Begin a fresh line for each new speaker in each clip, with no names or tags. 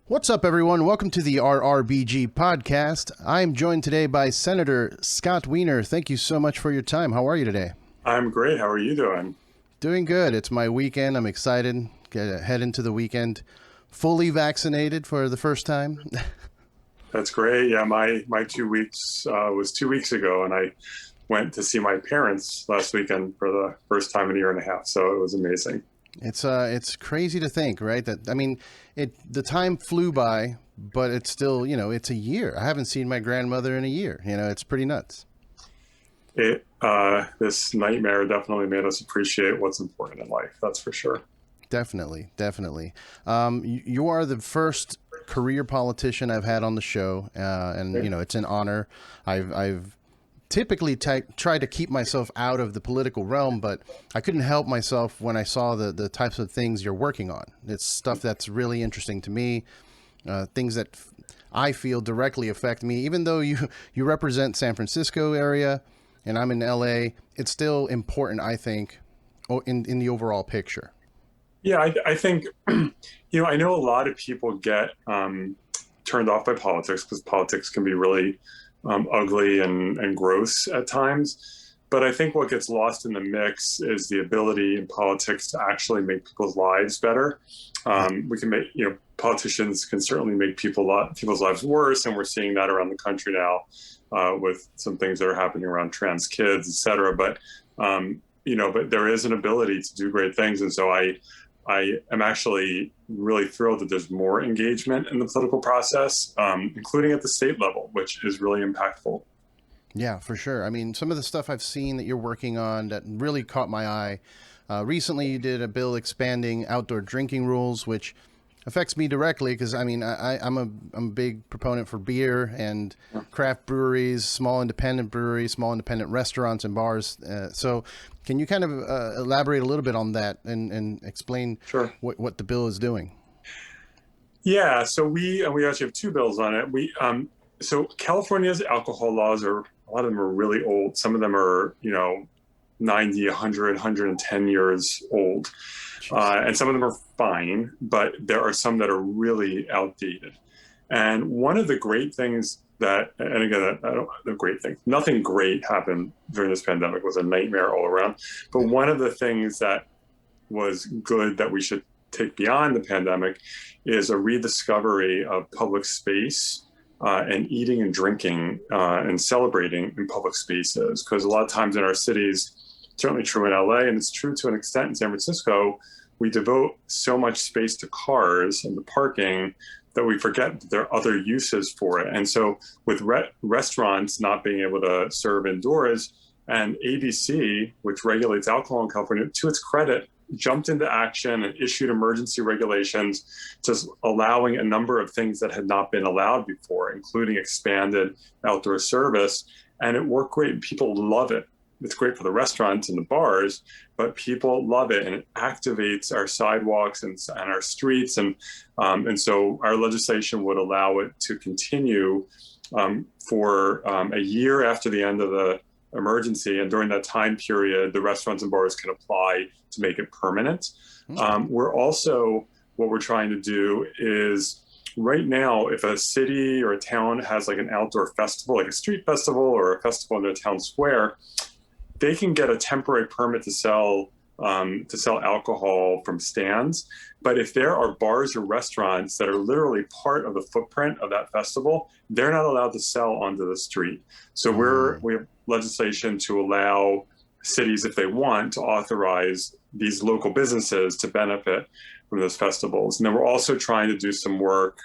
What's up, everyone? Welcome to the RRBG podcast. I'm joined today by Senator Scott Wiener. Thank you so much for your time. How are you today?
I'm great. How are you doing?
Doing good. It's my weekend. I'm excited. Head into the weekend fully vaccinated for the first time.
That's great. Yeah, my 2 weeks was 2 weeks ago, and I went to see my parents last weekend for the first time in a year and a half. So it was amazing.
It's crazy to think, right? The time flew by, but it's still, it's a year. I haven't seen my grandmother in a year. It's pretty nuts.
This nightmare definitely made us appreciate what's important in life. That's for sure.
Definitely. You are the first career politician I've had on the show, and it's an honor. I've typically try to keep myself out of the political realm, but I couldn't help myself when I saw the types of things you're working on. It's stuff that's really interesting to me, things that I feel directly affect me. Even though you represent San Francisco area and I'm in LA, it's still important, I think, in the overall picture.
Yeah, I think, I know a lot of people get turned off by politics because politics can be really ugly and gross at times. But I think what gets lost in the mix is the ability in politics to actually make people's lives better. We can make, politicians can certainly make people's lives worse. And we're seeing that around the country now with some things that are happening around trans kids, et cetera. But there is an ability to do great things. And so I am actually really thrilled that there's more engagement in the political process, including at the state level, which is really impactful.
Yeah, for sure. I mean, some of the stuff I've seen that you're working on that really caught my eye. Recently, you did a bill expanding outdoor drinking rules, which affects me directly because, I'm a big proponent for beer and craft breweries, small independent restaurants and bars. So can you kind of elaborate a little bit on that and explain
Sure.
what the bill is doing?
Yeah, so we actually have two bills on it. So California's alcohol laws a lot of them are really old. Some of them are, 90, 100, 110 years old. And some of them are fine, but there are some that are really outdated. And one of the great things nothing great happened during this pandemic. It was a nightmare all around. But one of the things that was good that we should take beyond the pandemic is a rediscovery of public space and eating and drinking and celebrating in public spaces. Because a lot of times in our cities, certainly true in LA, and it's true to an extent in San Francisco, we devote so much space to cars and the parking that we forget that there are other uses for it. And so with restaurants not being able to serve indoors, and ABC, which regulates alcohol in California, to its credit, jumped into action and issued emergency regulations just allowing a number of things that had not been allowed before, including expanded outdoor service. And it worked great. People love it. It's great for the restaurants and the bars, but people love it, and it activates our sidewalks and our streets. And so our legislation would allow it to continue for a year after the end of the emergency. And during that time period, the restaurants and bars can apply to make it permanent. What we're trying to do is right now, if a city or a town has like an outdoor festival, like a street festival or a festival in their town square, they can get a temporary permit to sell alcohol from stands. But if there are bars or restaurants that are literally part of the footprint of that festival, they're not allowed to sell onto the street. So we have legislation to allow cities, if they want, to authorize these local businesses to benefit from those festivals. And then we're also trying to do some work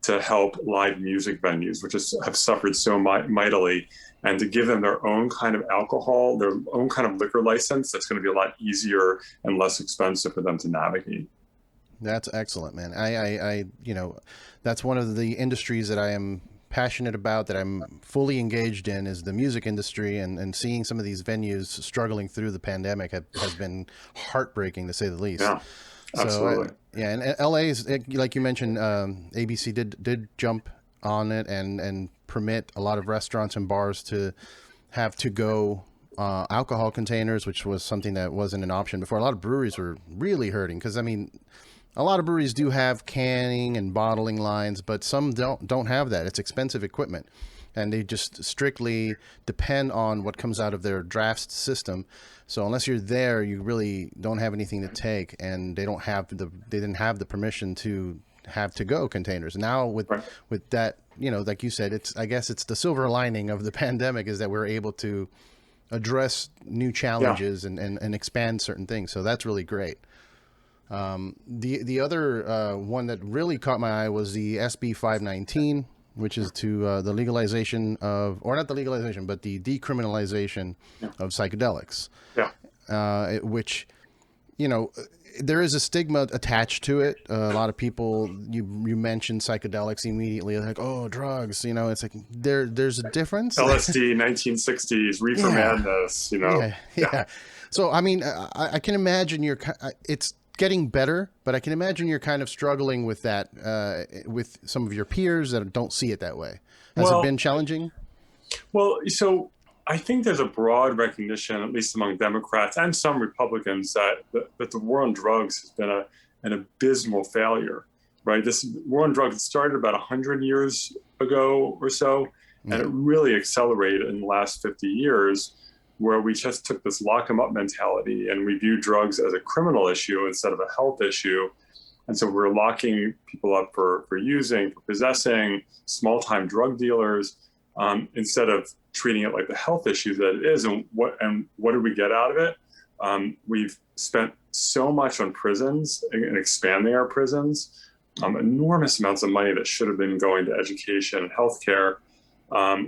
to help live music venues, which have suffered so mightily, and to give them their own kind of alcohol, their own kind of liquor license that's going to be a lot easier and less expensive for them to navigate.
That's excellent, man. I that's one of the industries that I am passionate about, that I'm fully engaged in, is the music industry, and seeing some of these venues struggling through the pandemic has been heartbreaking, to say the least.
Yeah, absolutely.
And LA is, like you mentioned, ABC did jump on it and permit a lot of restaurants and bars to have to-go alcohol containers, which was something that wasn't an option before. A lot of breweries were really hurting because, A lot of breweries do have canning and bottling lines, but some don't have that. It's expensive equipment, and they just strictly depend on what comes out of their draft system. So unless you're there, you really don't have anything to take, and they didn't have the permission to have to go containers. Now with that, like you said, I guess it's the silver lining of the pandemic is that we're able to address new challenges and expand certain things. So that's really great. The other one that really caught my eye was the SB 519, which is to the legalization of, or not the legalization, but the decriminalization of psychedelics.
Yeah.
Which, there is a stigma attached to it. A lot of people, you mentioned psychedelics immediately, like, oh, drugs. It's like there's a difference.
LSD, 1960s, reefer madness.
Yeah. So I mean, I can imagine it's getting better, but I can imagine you're kind of struggling with that with some of your peers that don't see it that way. Has it been challenging?
Well, so I think there's a broad recognition, at least among Democrats and some Republicans, that the war on drugs has been an abysmal failure, right? This war on drugs started about 100 years ago or so, and it really accelerated in the last 50 years, where we just took this lock 'em up mentality and we viewed drugs as a criminal issue instead of a health issue. And so we're locking people up for using, for possessing, small-time drug dealers, instead of treating it like the health issue that it is. And what did we get out of it? We've spent so much on prisons and expanding our prisons, enormous amounts of money that should have been going to education and healthcare.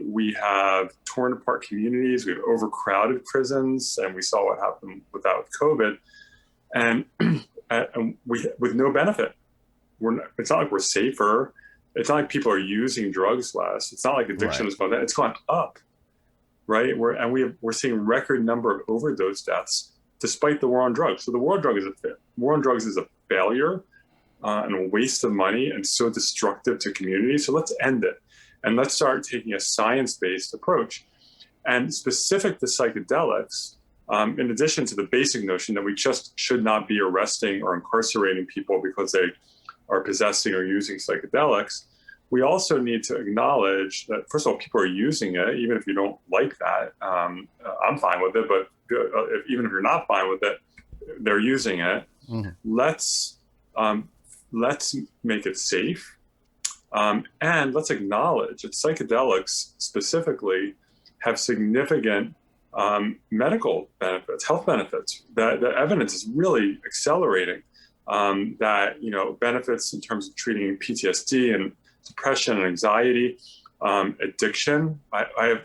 We have torn apart communities. We have overcrowded prisons, and we saw what happened with COVID. And we, with no benefit, it's not like we're safer. It's not like people are using drugs less. It's not like addiction has gone down. It's gone up, right? We're seeing record number of overdose deaths despite the war on drugs. So the war on drugs is a failure and a waste of money and so destructive to communities. So let's end it. And let's start taking a science-based approach. And specific to psychedelics, in addition to the basic notion that we just should not be arresting or incarcerating people because they are possessing or using psychedelics, we also need to acknowledge that, first of all, people are using it, even if you don't like that. I'm fine with it, but even if you're not fine with it, they're using it. Mm-hmm. Let's make it safe. And let's acknowledge that psychedelics specifically have significant medical benefits, health benefits. That the evidence is really accelerating. That benefits in terms of treating PTSD and depression and anxiety, addiction. I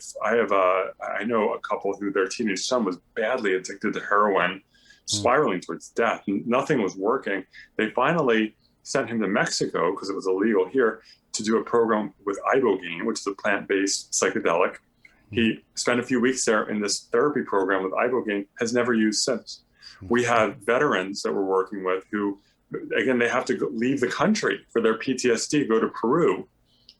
know a couple who their teenage son was badly addicted to heroin, spiraling towards death. Nothing was working. They finally sent him to Mexico because it was illegal here to do a program with ibogaine, which is a plant-based psychedelic. He spent a few weeks there in this therapy program with ibogaine, has never used since. We have veterans that we're working with who, again, they have to leave the country for their PTSD, go to Peru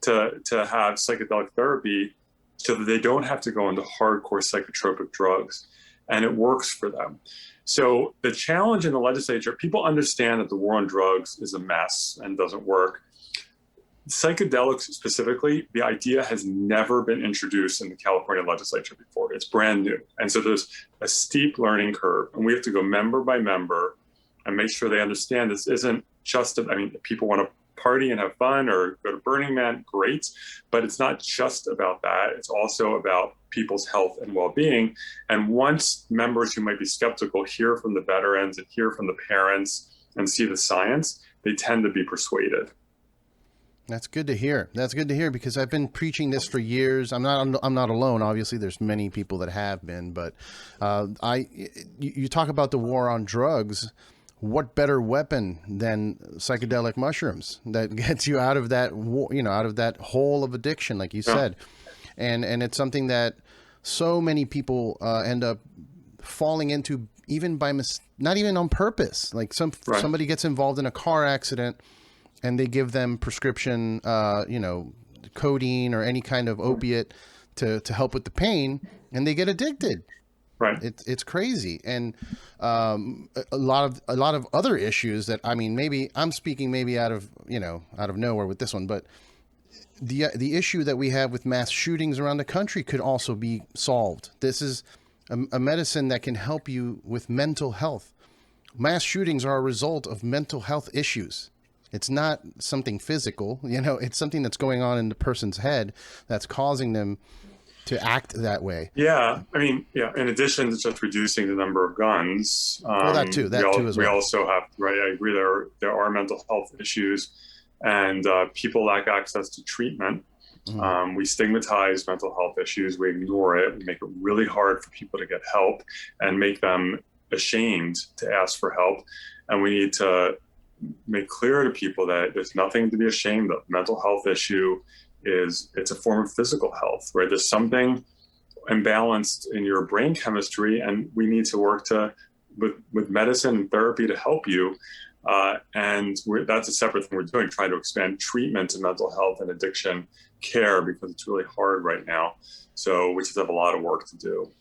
to have psychedelic therapy so that they don't have to go into hardcore psychotropic drugs. And it works for them. So the challenge in the legislature, people understand that the war on drugs is a mess and doesn't work. Psychedelics specifically, the idea has never been introduced in the California legislature before. It's brand new. And so there's a steep learning curve, and we have to go member by member and make sure they understand this isn't just, people want to party and have fun or go to Burning Man, great, but it's not just about that. It's also about people's health and well-being. And once members who might be skeptical hear from the veterans and hear from the parents and see the science, they tend to be persuaded.
That's good to hear. That's good to hear because I've been preaching this for years. I'm not alone. Obviously, there's many people that have been, but you talk about the war on drugs. What better weapon than psychedelic mushrooms that gets you out of that out of that hole of addiction, like you said, and it's something that so many people end up falling into, even by not even on purpose. Like somebody gets involved in a car accident, and they give them prescription, codeine or any kind of opiate to help with the pain, and they get addicted.
Right.
It's crazy. And a lot of other issues that, I mean, maybe I'm speaking maybe out of nowhere with this one, but the issue that we have with mass shootings around the country could also be solved. This is a medicine that can help you with mental health. Mass shootings are a result of mental health issues. It's not something physical, it's something that's going on in the person's head that's causing them to act that way.
Yeah, I mean, yeah. In addition to just reducing the number of guns,
Well, that too as
we
well.
also have, right. I agree. There are mental health issues, and people lack access to treatment. We stigmatize mental health issues. We ignore it. We make it really hard for people to get help, and make them ashamed to ask for help. And we need to make clear to people that there's nothing to be ashamed of. Mental health issue it's a form of physical health, right? There's something imbalanced in your brain chemistry, and we need to work with medicine and therapy to help you. That's a separate thing we're doing, trying to expand treatment to mental health and addiction care, because it's really hard right now. So we just have a lot of work to do.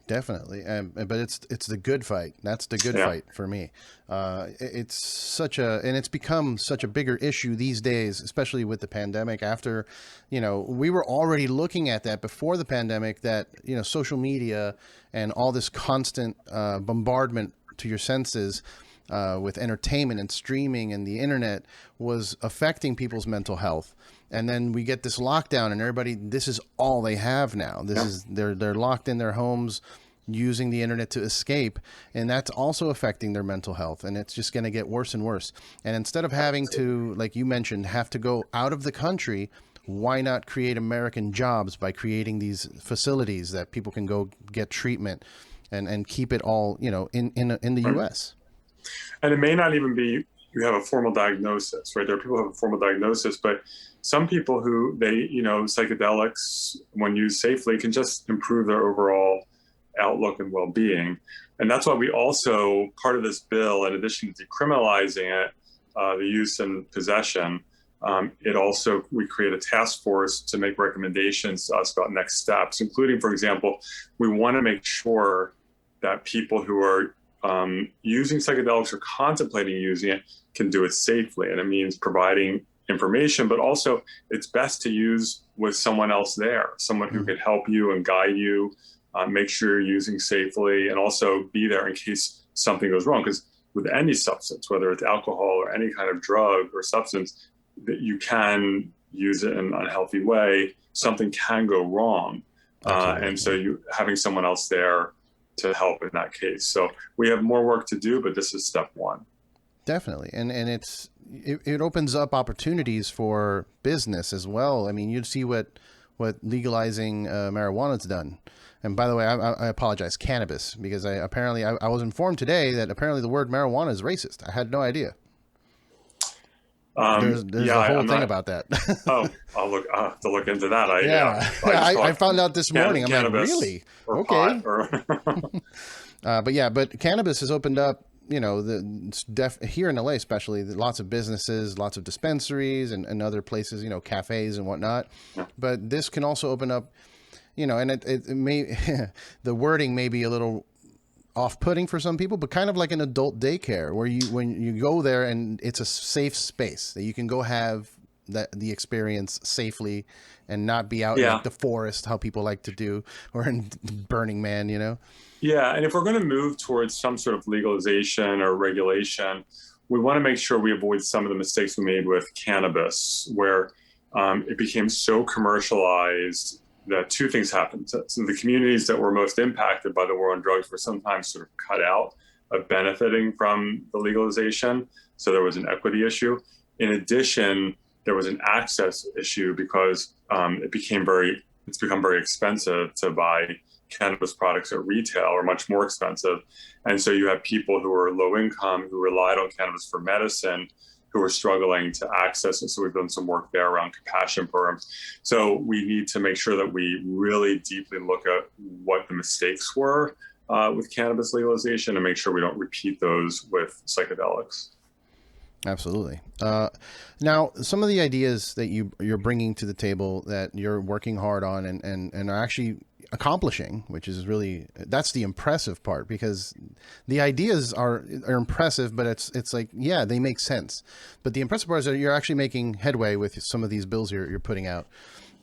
Definitely. But it's the good fight. That's the good fight for me. It's become such a bigger issue these days, especially with the pandemic. After, we were already looking at that before the pandemic, that, social media and all this constant bombardment to your senses with entertainment and streaming and the internet was affecting people's mental health. And then we get this lockdown, and everybody, this is all they have now. They're locked in their homes using the internet to escape, and that's also affecting their mental health, and it's just going to get worse and worse. And instead of having to, like you mentioned, have to go out of the country, why not create American jobs by creating these facilities that people can go get treatment and keep it all, in the U.S.
And it may not even be you have a formal diagnosis, right? There are people who have a formal diagnosis, but some people who psychedelics, when used safely, can just improve their overall outlook and well-being. And that's why we also, part of this bill, in addition to decriminalizing it, the use and possession, we create a task force to make recommendations to us about next steps, including, for example, we want to make sure that people who are using psychedelics or contemplating using it can do it safely. And it means providing information, but also it's best to use with someone else there, someone who can help you and guide you, make sure you're using safely, and also be there in case something goes wrong. Because with any substance, whether it's alcohol or any kind of drug or substance, that you can use it in an unhealthy way, something can go wrong. And so having someone else there to help in that case. So we have more work to do, but this is step one.
Definitely. And it opens up opportunities for business as well. I mean, you'd see what legalizing marijuana's done. And by the way, I apologize, cannabis, because I was informed today that apparently the word marijuana is racist. I had no idea. There's a whole thing about that.
I'll have to look into that.
I found out this morning. I'm like, really? Okay. But cannabis has opened up, here in LA especially, lots of businesses, lots of dispensaries and other places, cafes and whatnot. Yeah. But this can also open up, and it may, the wording may be a little off-putting for some people, but kind of like an adult daycare where when you go there and it's a safe space that you can go have the experience safely and not be out in like the forest, how people like to do, or in Burning Man,
Yeah, and if we're going to move towards some sort of legalization or regulation, we want to make sure we avoid some of the mistakes we made with cannabis, where it became so commercialized that two things happened. So the communities that were most impacted by the war on drugs were sometimes sort of cut out of benefiting from the legalization. So there was an equity issue. In addition, there was an access issue because it's become very expensive to buy cannabis products at retail, or much more expensive. And so you have people who are low income, who relied on cannabis for medicine, who are struggling to access it. So we've done some work there around compassion programs. So we need to make sure that we really deeply look at what the mistakes were with cannabis legalization, and make sure we don't repeat those with psychedelics.
Absolutely. Now, some of the ideas that you're bringing to the table that you're working hard on and are actually, accomplishing, which is really, that's the impressive part, because the ideas are impressive, but it's like, yeah, they make sense. But the impressive part is that you're actually making headway with some of these bills you're putting out.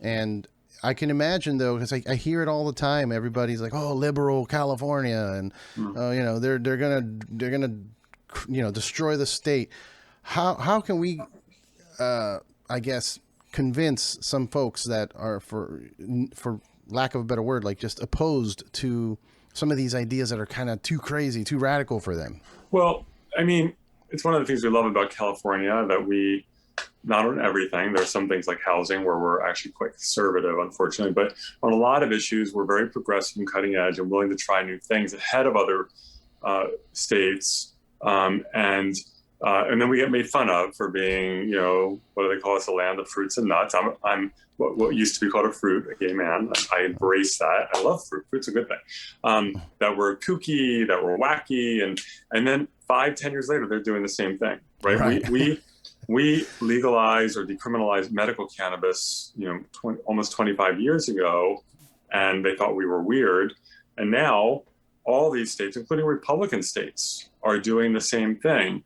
And I can imagine, though, because I hear it all the time. Everybody's like, "Oh, liberal California," and they're gonna destroy the state. How can we, I guess, convince some folks that are, for lack of a better word, like just opposed to some of these ideas that are kind of too crazy, too radical for them?
Well, I mean, it's one of the things we love about California, that we, not on everything, there's some things like housing where we're actually quite conservative, unfortunately, but on a lot of issues, we're very progressive and cutting edge and willing to try new things ahead of other states. And then we get made fun of for being, what do they call us, a land of fruits and nuts. I'm what used to be called a fruit, a gay man. I embrace that. I love fruit. Fruit's a good thing. That we're kooky, that we're wacky, and then 5-10 years later, they're doing the same thing, right? We legalized or decriminalized medical cannabis, almost 25 years ago, and they thought we were weird. And now all these states, including Republican states, are doing the same thing.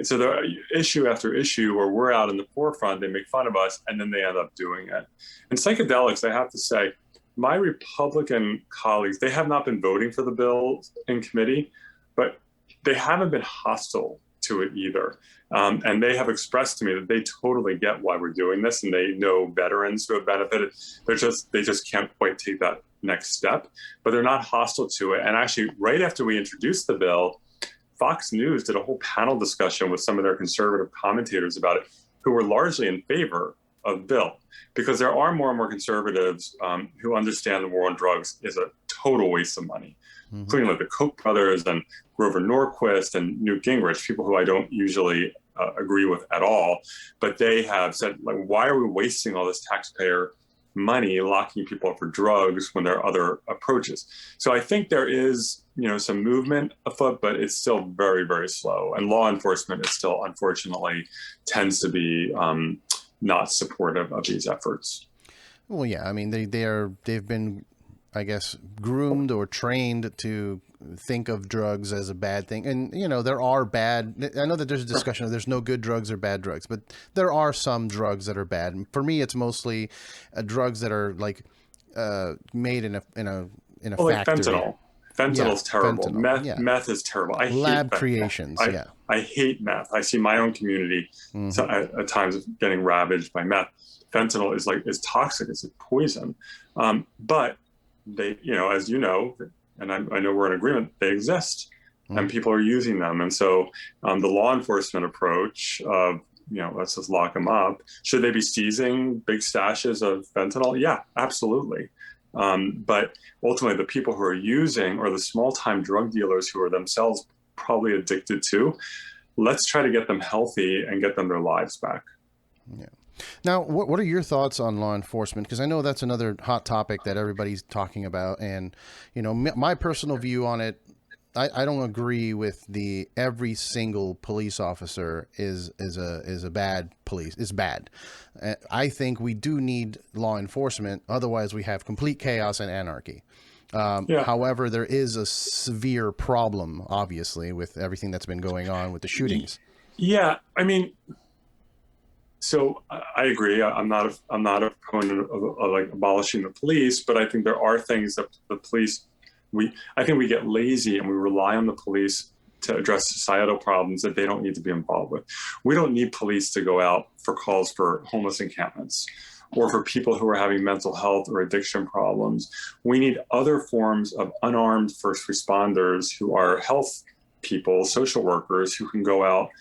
So there are issue after issue where we're out in the forefront, they make fun of us, and then they end up doing it. And psychedelics, I have to say, my Republican colleagues, they have not been voting for the bill in committee, but they haven't been hostile to it either. And they have expressed to me that they totally get why we're doing this, and they know veterans who have benefited. They just can't quite take that next step, but they're not hostile to it. And actually, right after we introduced the bill, Fox News did a whole panel discussion with some of their conservative commentators about it, who were largely in favor of the bill, because there are more and more conservatives who understand the war on drugs is a total waste of money, including like the Koch brothers and Grover Norquist and Newt Gingrich, people who I don't usually agree with at all. But they have said, like, why are we wasting all this taxpayer money locking people up for drugs when there are other approaches? So I think there is, some movement afoot, but it's still very, very slow. And law enforcement is still, unfortunately, tends to be not supportive of these efforts.
Well, yeah, I mean, they've been, I guess, groomed or trained to think of drugs as a bad thing. And, there are bad, I know that there's a discussion of there's no good drugs or bad drugs, but there are some drugs that are bad. And for me, it's mostly drugs that are like made in a factory.
Like fentanyl. Fentanyl's terrible.
Fentanyl,
meth is terrible. I
lab
hate
creations.
I hate meth. I see my own community at times getting ravaged by meth. Fentanyl is toxic. It's a poison. But they, as you know, and I know we're in agreement, they exist and people are using them. And so the law enforcement approach of, let's just lock them up. Should they be seizing big stashes of fentanyl? Yeah, absolutely. But ultimately, the people who are using, or the small-time drug dealers who are themselves probably addicted to, let's try to get them healthy and get them their lives back.
Yeah. Now, what are your thoughts on law enforcement? Because I know that's another hot topic that everybody's talking about. And, my personal view on it, I don't agree with every single police officer is a bad police. Is bad. I think we do need law enforcement. Otherwise, we have complete chaos and anarchy. However, there is a severe problem, obviously, with everything that's been going on with the shootings.
Yeah, I mean, so I agree. I'm not a proponent of like abolishing the police, but I think there are things that the police. I think we get lazy and we rely on the police to address societal problems that they don't need to be involved with. We don't need police to go out for calls for homeless encampments or for people who are having mental health or addiction problems. We need other forms of unarmed first responders who are health people, social workers who can go out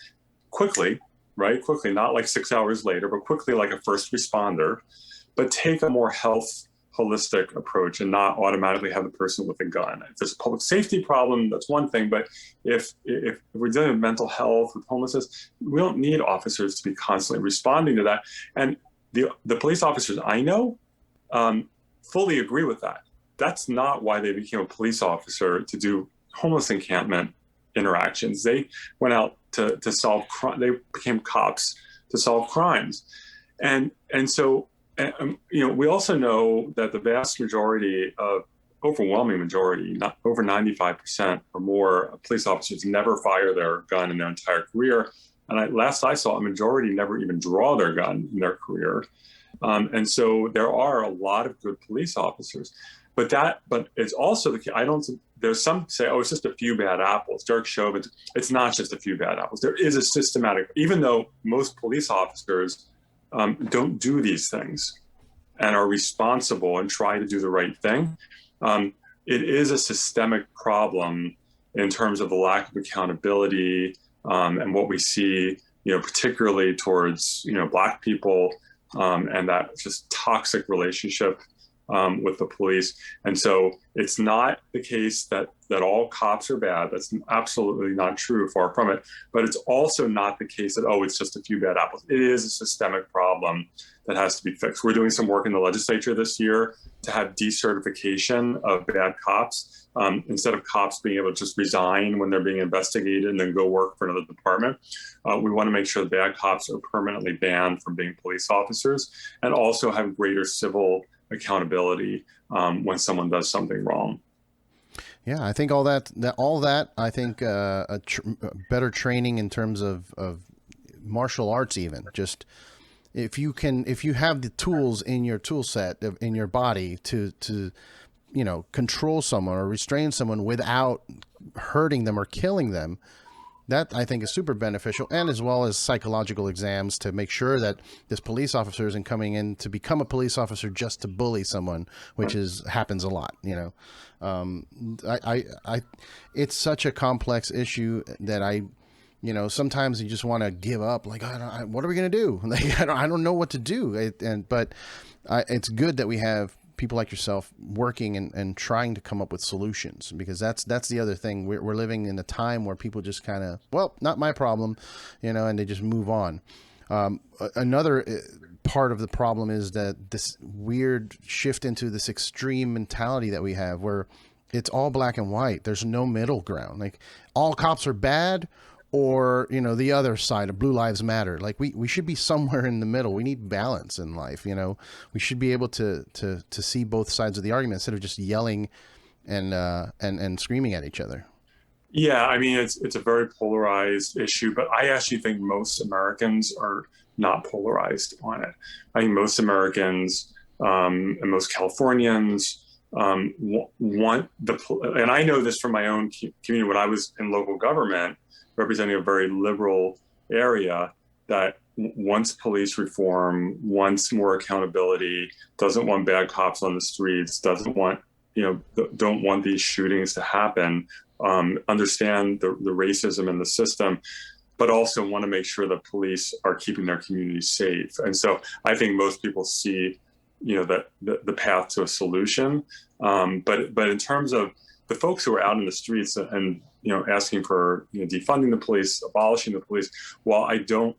quickly, right? Quickly, not like 6 hours later, but quickly like a first responder, but take a more holistic approach and not automatically have the person with a gun. If there's a public safety problem, that's one thing. But if we're dealing with mental health, with homelessness, we don't need officers to be constantly responding to that. And the police officers I know fully agree with that. That's not why they became a police officer, to do homeless encampment interactions. They went out to solve crime. They became cops to solve crimes. And so And, we also know that the vast majority of overwhelming majority, not over 95% or more, of police officers never fire their gun in their entire career. And last I saw, a majority never even draw their gun in their career. And so there are a lot of good police officers, but it's also the case. There's some say, oh, it's just a few bad apples. Derek Chauvin, it's not just a few bad apples. There is a systematic, even though most police officers don't do these things and are responsible and try to do the right thing. It is a systemic problem in terms of the lack of accountability and what we see, particularly towards, Black people and that just toxic relationship with the police. And so it's not the case that all cops are bad. That's absolutely not true, far from it. But it's also not the case that, oh, it's just a few bad apples. It is a systemic problem that has to be fixed. We're doing some work in the legislature this year to have decertification of bad cops. Instead of cops being able to just resign when they're being investigated and then go work for another department, we want to make sure the bad cops are permanently banned from being police officers and also have greater civil accountability when someone does something wrong.
Yeah, I think all that I think better training in terms of martial arts, even just if you have the tools in your tool set in your body to control someone or restrain someone without hurting them or killing them, that I think is super beneficial, and as well as psychological exams to make sure that this police officer isn't coming in to become a police officer just to bully someone, which happens a lot. It's such a complex issue that sometimes you just want to give up. Like, what are we going to do? Like, I don't know what to do. But it's good that we have people like yourself working and trying to come up with solutions, because that's the other thing. We're living in a time where people just kind of, well, not my problem, and they just move on. Another part of the problem is that this weird shift into this extreme mentality that we have where it's all black and white. There's no middle ground. Like, all cops are bad, or the other side of Blue Lives Matter. Like, we should be somewhere in the middle. We need balance in life. We should be able to see both sides of the argument instead of just yelling and screaming at each other.
Yeah, I mean, it's a very polarized issue, but I actually think most Americans are not polarized on it. I think most Americans and most Californians want and I know this from my own community when I was in local government, representing a very liberal area, that wants police reform, wants more accountability, doesn't want bad cops on the streets, doesn't want, don't want these shootings to happen, understand the racism in the system, but also want to make sure that police are keeping their communities safe. And so I think most people see, the path to a solution. But in terms of the folks who are out in the streets and asking for defunding the police, abolishing the police, while I don't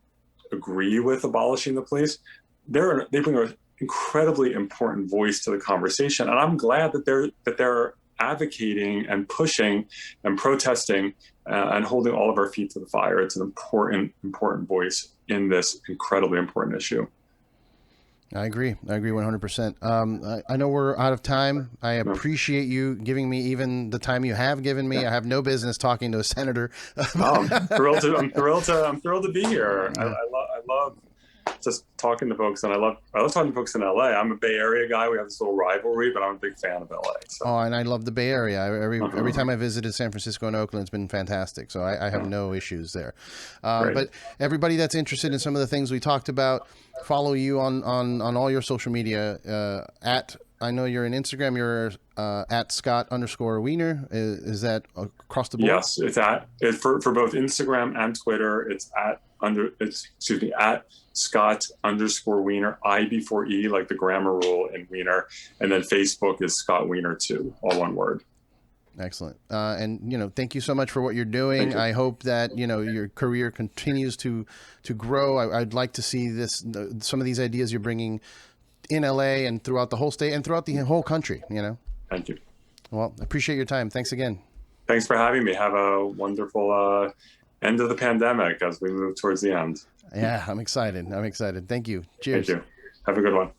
agree with abolishing the police, they bring an incredibly important voice to the conversation, and I'm glad that they're advocating and pushing and protesting and holding all of our feet to the fire. It's an important voice in this incredibly important issue.
I agree 100%. I know we're out of time. I appreciate you giving me even the time you have given me. I have no business talking to a senator.
I'm thrilled to be here. I love just talking to folks, and I love talking to folks in LA. I'm a Bay Area guy. We have this little rivalry, but I'm a big fan of LA. So.
Oh, and I love the Bay Area. Every time I visited San Francisco and Oakland, it's been fantastic. So I have no issues there. But everybody that's interested in some of the things we talked about, follow you on all your social media. I know you're in Instagram. You're at Scott_Wiener. Is that across the board?
Yes, it's for both Instagram and Twitter. It's at Scott_Wiener, I before E, like the grammar rule in Wiener, and then Facebook is Scott Wiener too, all one word.
Excellent. And, thank you so much for what you're doing. I hope that, your career continues to grow. I'd like to see some of these ideas you're bringing in LA and throughout the whole state and throughout the whole country,
Thank you.
Well, I appreciate your time. Thanks again.
Thanks for having me. Have a wonderful end of the pandemic as we move towards the end.
Yeah, I'm excited. Thank you. Cheers.
Thank you. Have a good one.